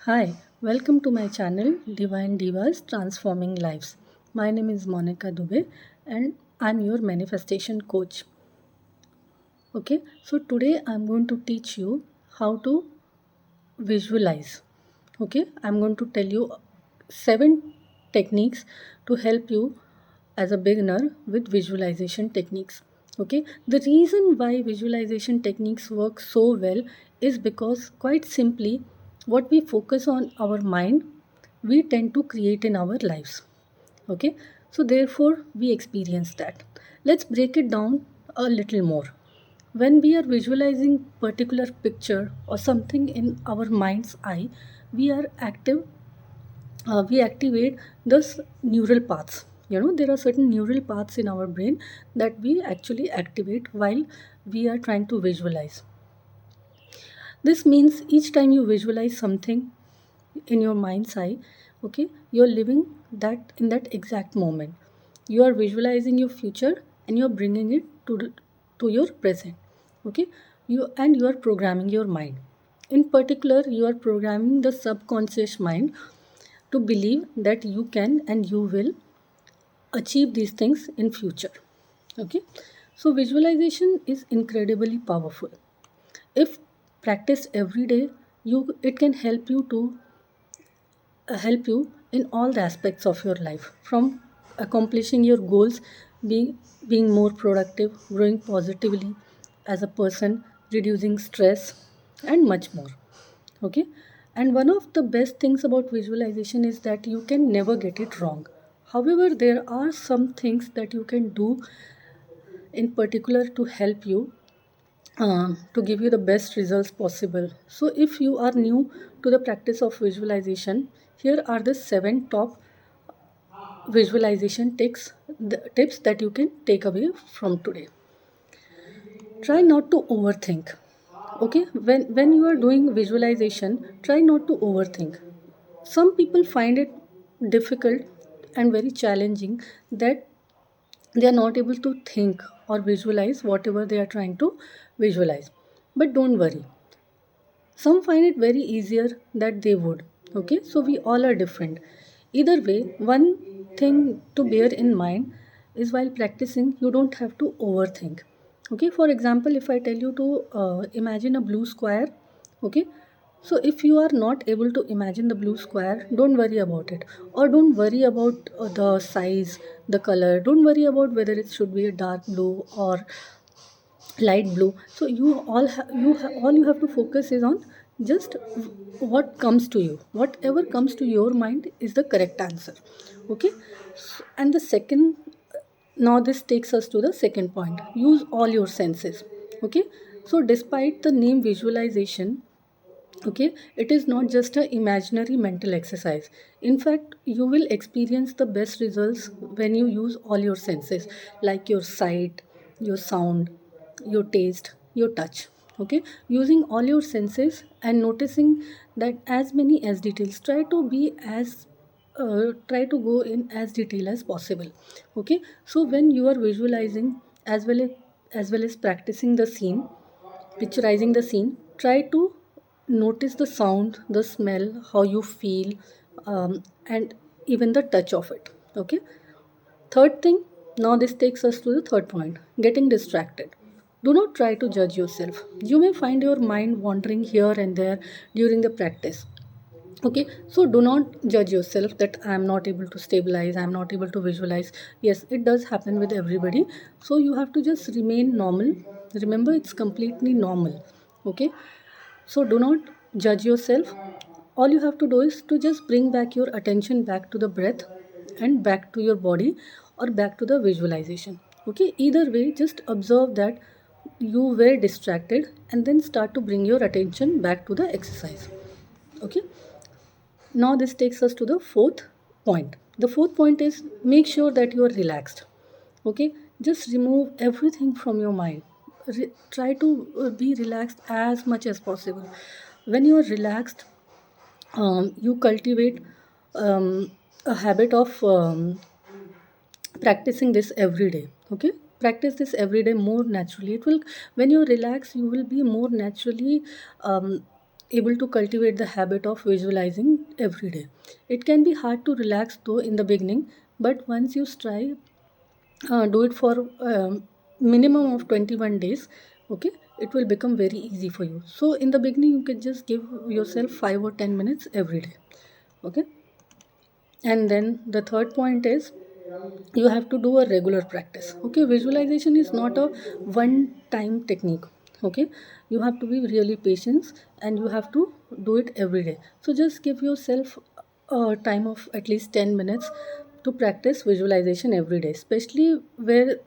Hi, welcome to my channel Divine Divas Transforming Lives. My name is Monica Dubey and I'm your manifestation coach. Okay, so today I'm going to teach you how to visualize. Okay, I'm going to tell you seven techniques to help you as a beginner with visualization techniques. Okay, the reason why visualization techniques work so well is because, quite simply, what we focus on our mind, we tend to create in our lives. Okay, so therefore, we experience that. Let's break it down a little more. When we are visualizing particular picture or something in our mind's eye, we are active, we activate those neural paths. There are certain neural paths in our brain that we actually activate while we are trying to visualize. This means each time you visualize something in your mind's eye, okay, you're living that in that exact moment. You are visualizing your future and you're bringing it to your present. Okay, you are programming your mind. In particular, you are programming the subconscious mind to believe that you can and you will achieve these things in future. Okay, so visualization is incredibly powerful. If practiced every day, you it can help you in all the aspects of your life, from accomplishing your goals, being more productive, growing positively as a person, reducing stress, and much more. Okay, and one of the best things about visualization is that you can never get it wrong. However, there are some things that you can do in particular to help you, to give you the best results possible. So, if you are new to the practice of visualization, here are the seven top visualization tips that you can take away from today. Try not to overthink. Okay, when you are doing visualization, try not to overthink. Some people find it difficult and very challenging that they are not able to think or visualize whatever they are trying to visualize. But don't worry, some find it very easier that they would. Okay, so we all are different. Either way, one thing to bear in mind is, while practicing, you don't have to overthink. Okay, for example, if I tell you to imagine a blue square. Okay, so if you are not able to imagine the blue square, don't worry about it, or don't worry about the size, the color. Don't worry about whether it should be a dark blue or light blue. So all you have to focus is on just what comes to you. Whatever comes to your mind is the correct answer. Okay, and the second, now this takes us to the second point: use all your senses. Okay, so despite the name visualization, okay, it is not just a imaginary mental exercise. In fact, you will experience the best results when you use all your senses, like your sight, your sound, your taste, your touch. Okay, using all your senses and noticing that as many as details, try to go in as detail as possible. Okay, so when you are visualizing as well as practicing the scene, picturizing the scene, try to notice the sound, the smell, how you feel, and even the touch of it. Okay, third thing, now this takes us to the third point: getting distracted. Do not try to judge yourself. You may find your mind wandering here and there during the practice. Okay, so do not judge yourself that I am not able to stabilize, I am not able to visualize. Yes, it does happen with everybody. So you have to just remain normal. Remember, it's completely normal. Okay, so do not judge yourself. All you have to do is to just bring back your attention back to the breath and back to your body, or back to the visualization. Okay, either way, just observe that you were distracted and then start to bring your attention back to the exercise. Okay, now this takes us to the fourth point. The fourth point is, make sure that you are relaxed. Okay, just remove everything from your mind. Try to be relaxed as much as possible. When you are relaxed, you cultivate a habit of practicing this every day. Okay, practice this every day more naturally. It will, when you relax, you will be more naturally, um, able to cultivate the habit of visualizing every day. It can be hard to relax though in the beginning, but once you strive, do it for minimum of 21 days. Okay, it will become very easy for you. So in the beginning you can just give yourself 5 or 10 minutes every day. Okay, and then the third point is you have to do a regular practice. Okay, visualization is not a one time technique. Okay, you have to be really patient and you have to do it every day. So just give yourself a time of at least 10 minutes to practice visualization every day, especially where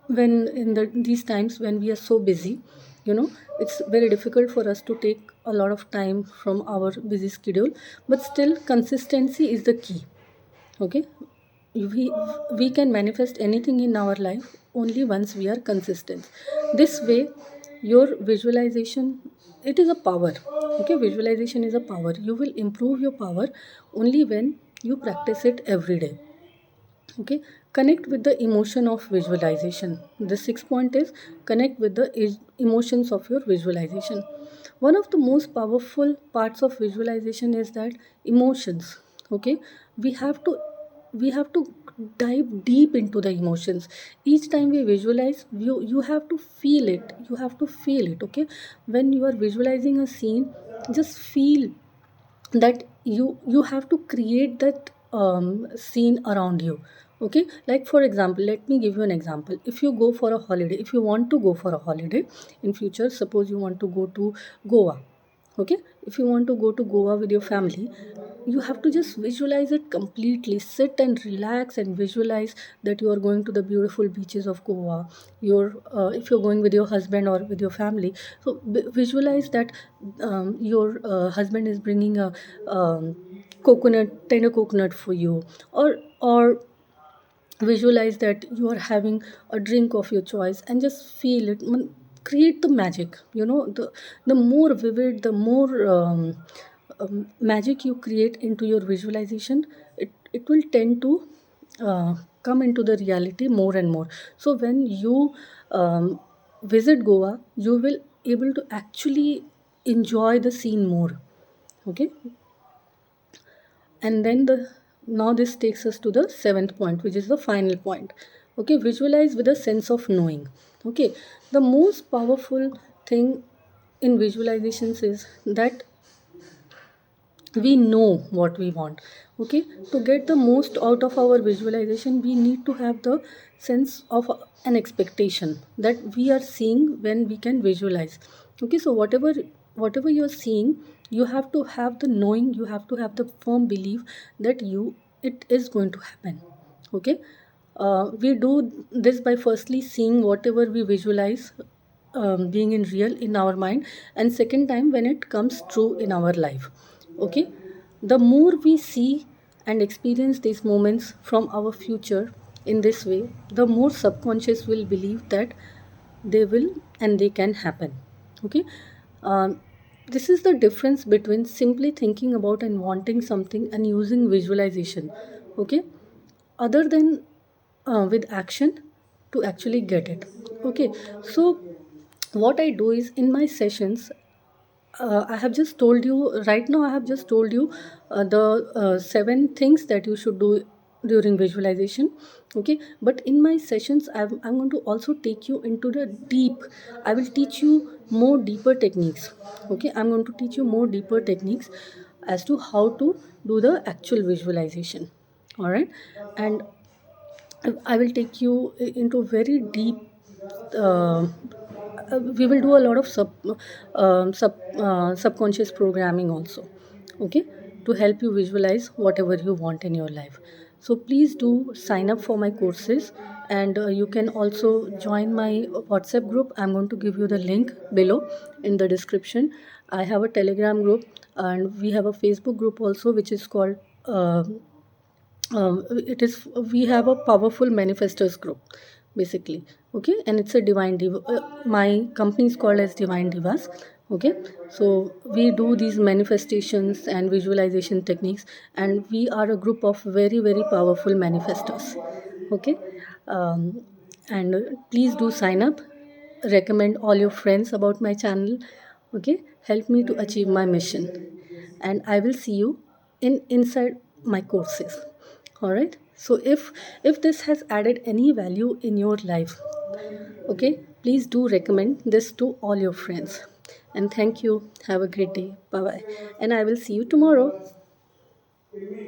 when in these times when we are so busy, you know, it's very difficult for us to take a lot of time from our busy schedule, but still consistency is the key. Okay, we we can manifest anything in our life only once we are consistent. This way your visualization, it is a power. Okay, visualization is a power. You will improve your power only when you practice it every day. Okay, connect with the emotion of visualization. The sixth point is connect with the emotions of your visualization. One of the most powerful parts of visualization is that emotions. Okay, we have to we have to dive deep into the emotions. Each time we visualize, you have to feel it. You have to feel it. Okay, when you are visualizing a scene, just feel that you have to create that scene around you. Okay, like for example, let me give you an example. If you go for a holiday, if you want to go for a holiday in future, suppose you want to go to Goa. Okay, if you want to go to Goa with your family, you have to just visualize it completely. Sit and relax and visualize that you are going to the beautiful beaches of Goa. If you're going with your husband or with your family, so visualize that your husband is bringing a tender coconut for you, or visualize that you are having a drink of your choice and just feel it. Create the magic. You know, the more vivid, the more magic you create into your visualization, it will tend to come into the reality more and more. So when you visit Goa, you will able to actually enjoy the scene more. Okay, and then the now this takes us to the seventh point, which is the final point. Okay, visualize with a sense of knowing. Okay, the most powerful thing in visualizations is that we know what we want. Okay, to get the most out of our visualization, we need to have the sense of an expectation that we are seeing when we can visualize. Okay, so whatever you're seeing, you have to have the knowing, you have to have the firm belief that you it is going to happen. Okay, we do this by firstly seeing whatever we visualize being in real in our mind, and second time when it comes true in our life. Okay, the more we see and experience these moments from our future in this way, the more subconscious will believe that they will and they can happen. Okay, um, this is the difference between simply thinking about and wanting something and using visualization. Okay, other than with action to actually get it. Okay, so what I do is in my sessions, I have just told you right now, I have just told you the seven things that you should do during visualization. Okay, but in my sessions, I'm going to also take you into the deep. I will teach you more deeper techniques. Okay, I'm going to teach you more deeper techniques as to how to do the actual visualization. All right, and I will take you into very deep. Uh, we will do a lot of subconscious programming also. Okay, to help you visualize whatever you want in your life. So please do sign up for my courses, and you can also join my WhatsApp group. I'm going to give you the link below in the description. I have a Telegram group, and we have a Facebook group also, which is called. It is We have a powerful manifestors group basically. Okay, and it's a divine diva. My company is called as Divine Divas. Okay, so we do these manifestations and visualization techniques, and we are a group of very very powerful manifestors. Okay, um, and please do sign up, recommend all your friends about my channel. Okay, help me to achieve my mission, and I will see you in inside my courses. All right, so if this has added any value in your life, okay, please do recommend this to all your friends. And thank you. Have a great day. Bye bye, and I will see you tomorrow.